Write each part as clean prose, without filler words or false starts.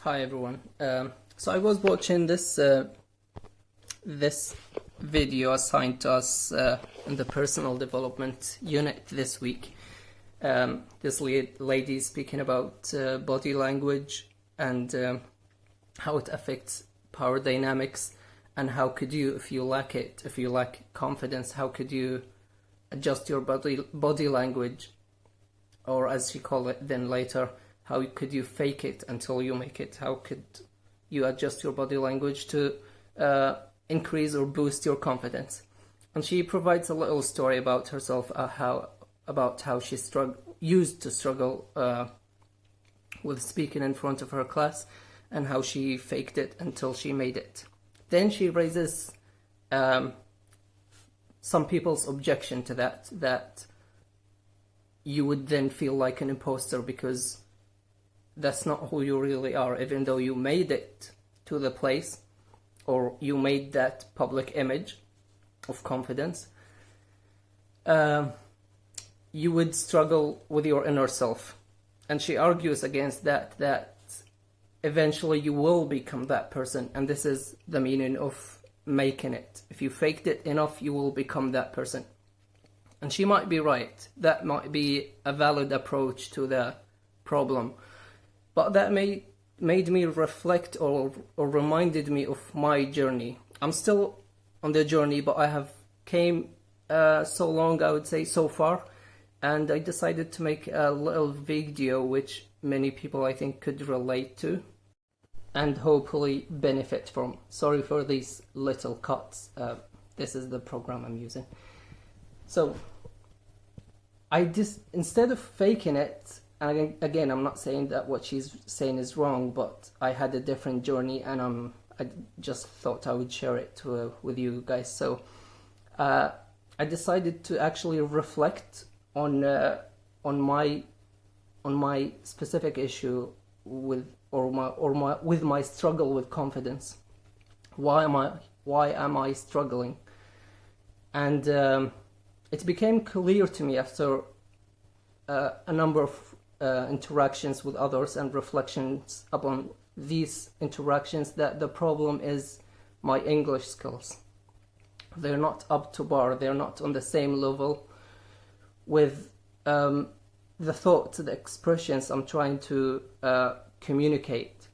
Hi everyone. So I was watching this video assigned to us in the personal development unit this week. This lady is speaking about body language and how it affects power dynamics, and how could you, if you lack it, if you lack confidence, how could you adjust your body language, or as she called it then later, how could you fake it until you make it? How could you adjust your body language to increase or boost your confidence? And she provides a little story about herself, how she used to struggle with speaking in front of her class, and how she faked it until she made it. Then she raises some people's objection to that you would then feel like an imposter because that's not who you really are, even though you made it to the place, or you made that public image of confidence. You would struggle with your inner self. And she argues against that eventually you will become that person, and this is the meaning of making it. If you faked it enough, you will become that person. And she might be right. That might be a valid approach to the problem. But that made me reflect or reminded me of my journey. I'm still on the journey, but I have came so long, I would say, so far. And I decided to make a little video which many people, I think, could relate to and hopefully benefit from. Sorry for these little cuts. This is the program I'm using. So instead of faking it, and again, I'm not saying that what she's saying is wrong, but I had a different journey, and I just thought I would share it with you guys. So I decided to actually reflect on my specific issue with my struggle with confidence. Why am I struggling? And it became clear to me after a number of interactions with others and reflections upon these interactions that the problem is my English skills. They're not up to par. They're not on the same level with the thoughts, the expressions I'm trying to communicate,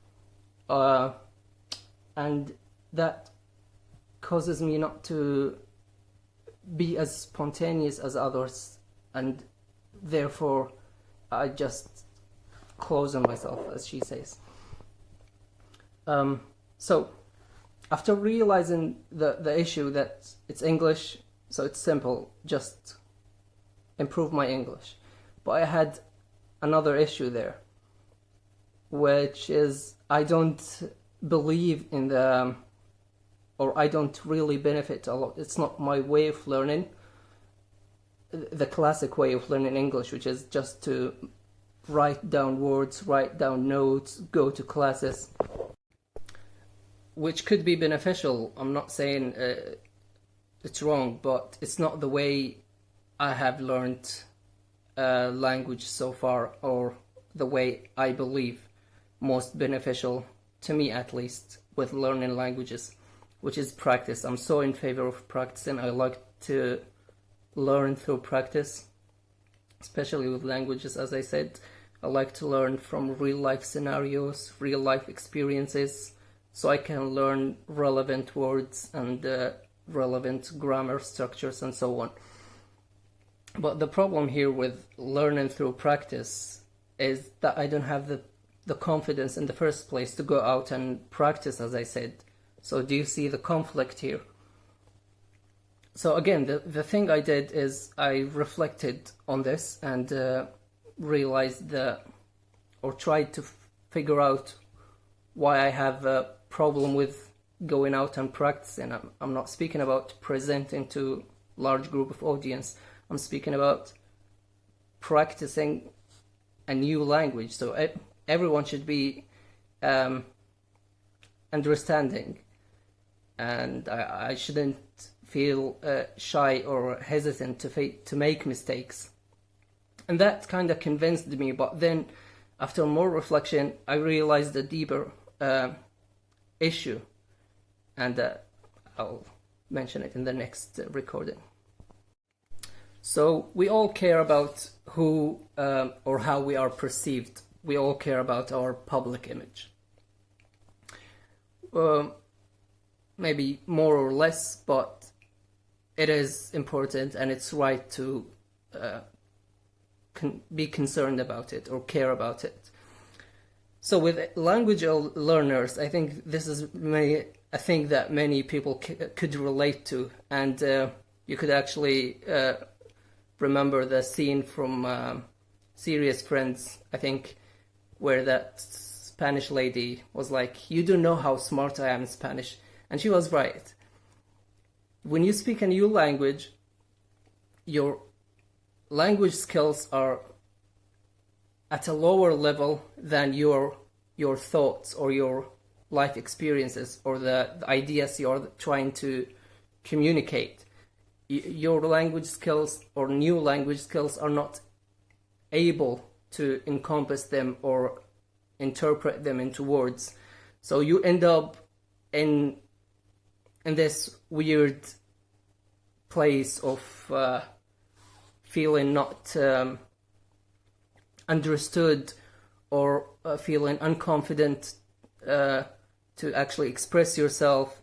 and that causes me not to be as spontaneous as others, and therefore I just close on myself, as she says. So after realizing the issue that it's English, so it's simple, just improve my English. But I had another issue there, which is I don't believe in or I don't really benefit a lot. It's not my way of learning, the classic way of learning English, which is just to write down words, write down notes, go to classes, which could be beneficial. I'm not saying it's wrong, but it's not the way I have learned language so far, or the way I believe most beneficial, to me at least, with learning languages, which is practice. I'm so in favor of practicing. I like to learn through practice, especially with languages. As I said, I like to learn from real life scenarios, real life experiences, so I can learn relevant words and relevant grammar structures and so on. But the problem here with learning through practice is that I don't have the confidence in the first place to go out and practice, as I said. So do you see the conflict here? So again, the thing I did is I reflected on this and realized or tried to figure out why I have a problem with going out and practicing. I'm not speaking about presenting to large group of audience. I'm speaking about practicing a new language. So everyone should be understanding, and I shouldn't feel shy or hesitant to make mistakes. And that kind of convinced me, but then after more reflection, I realized the deeper issue, and I'll mention it in the next recording. So we all care about who or how we are perceived. We all care about our public image. Maybe more or less, but it is important and it's right to be concerned about it or care about it. So with language learners, I think this is a thing that many people could relate to, and you could actually remember the scene from Serious Friends, I think, where that Spanish lady was like, "You don't know how smart I am in Spanish," and she was right. When you speak a new language, your language skills are at a lower level than your thoughts or your life experiences or the ideas you're trying to communicate. Your language skills or new language skills are not able to encompass them or interpret them into words. So you end up in this weird place of feeling not understood or feeling unconfident to actually express yourself.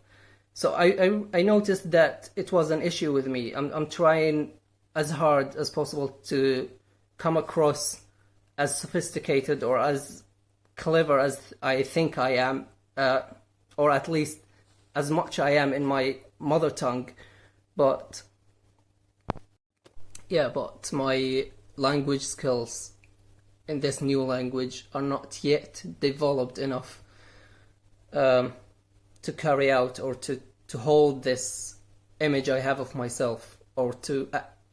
So I noticed that it was an issue with me. I'm trying as hard as possible to come across as sophisticated or as clever as I think I am, or at least as much I am in my mother tongue. But my language skills in this new language are not yet developed enough to carry out or to hold this image I have of myself or to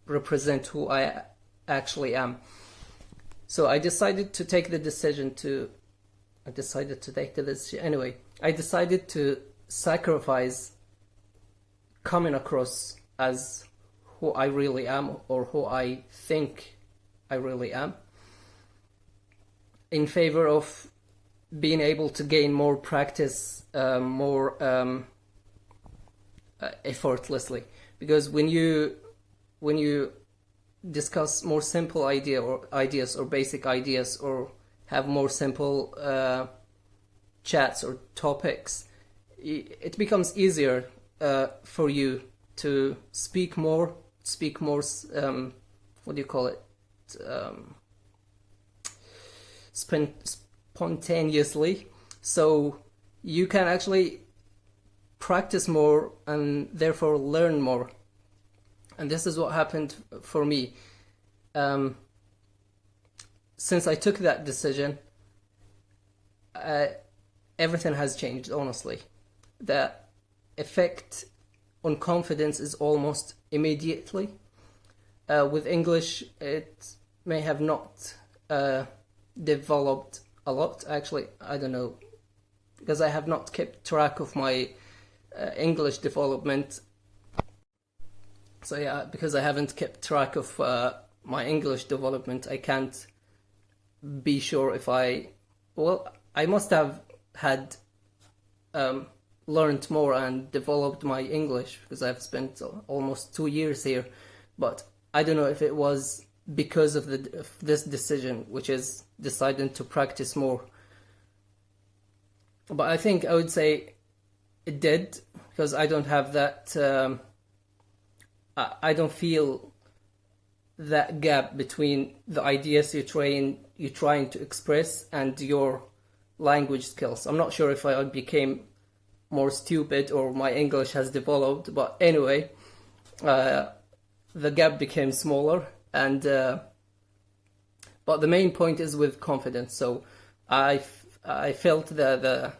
represent who I actually am. So I decided to take the decision I decided to sacrifice coming across as who I really am or who I think I really am in favor of being able to gain more practice, more effortlessly. Because when you discuss more simple ideas or basic ideas or have more simple chats or topics, it becomes easier for you to speak more, what do you call it? Spontaneously. So you can actually practice more and therefore learn more. And this is what happened for me. Since I took that decision, everything has changed, honestly. The effect on confidence is almost immediately. With English, it may have not developed a lot. Actually, I don't know, because I have not kept track of my English development. So yeah, because I haven't kept track of my English development, I can't be sure if I must have had learned more and developed my English because I've spent almost 2 years here, but I don't know if it was because of this decision, which is deciding to practice more. But I think I would say it did, because I don't have that, I don't feel that gap between the ideas you're trying to express and your language skills. I'm not sure if I became more stupid or my English has developed, but anyway, the gap became smaller. And but the main point is with confidence. So I felt the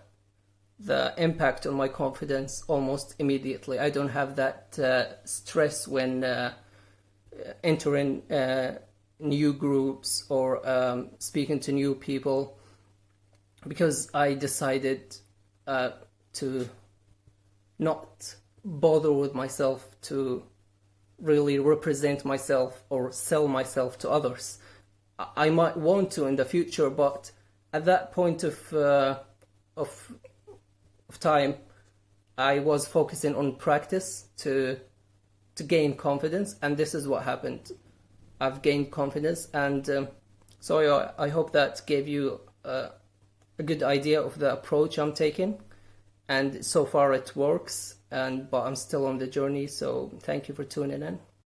impact on my confidence almost immediately. I don't have that stress when entering new groups or speaking to new people, because I decided to not bother with myself to really represent myself or sell myself to others. I might want to in the future, but at that point of time, I was focusing on practice to gain confidence, and this is what happened. I've gained confidence, and so I hope that gave you a good idea of the approach I'm taking, and so far it works. But I'm still on the journey. So thank you for tuning in.